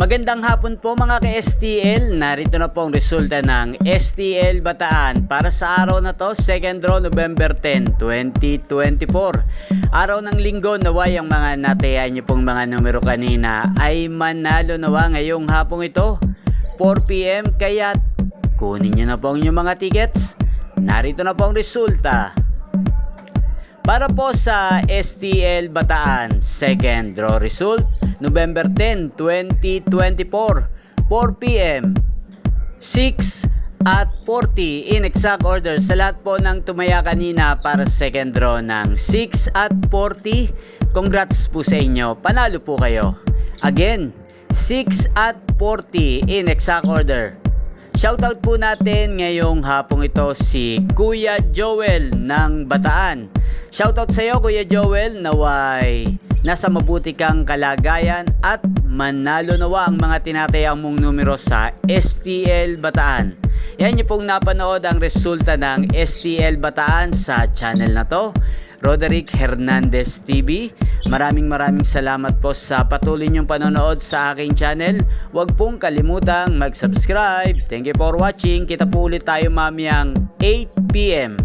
Magandang hapon po mga ka-STL. Narito na po ang resulta ng STL Bataan para sa araw na to, 2nd draw November 10, 2024. Araw ng linggo, naway ang mga natayan nyo pong mga numero kanina ay manalo nawa ngayong hapong ito, 4 PM. Kaya kunin nyo na po ang inyong mga tickets. Narito na po ang resulta. Para po sa STL Bataan, 2nd draw result, November 10, 2024, 4 PM, 6 at 40 in exact order. Sa lahat po ng tumaya kanina para sa 2nd draw ng 6 at 40, congrats po sa inyo. Panalo po kayo. Again, 6 at 40 in exact order. Shoutout po natin ngayong hapong ito si Kuya Joel ng Bataan. Shoutout sa iyo Kuya Joel, naway nasa mabuti kang kalagayan at manalo nawa ang mga tinatayang mong numero sa STL Bataan. Yan niyo pong napanood ang resulta ng STL Bataan sa channel na to, Roderick Hernandez TV. Maraming salamat po sa patuloy niyong panonood sa aking channel. Huwag pong kalimutang mag-subscribe. Thank you for watching. Kita po ulit tayo mamayang 8 PM.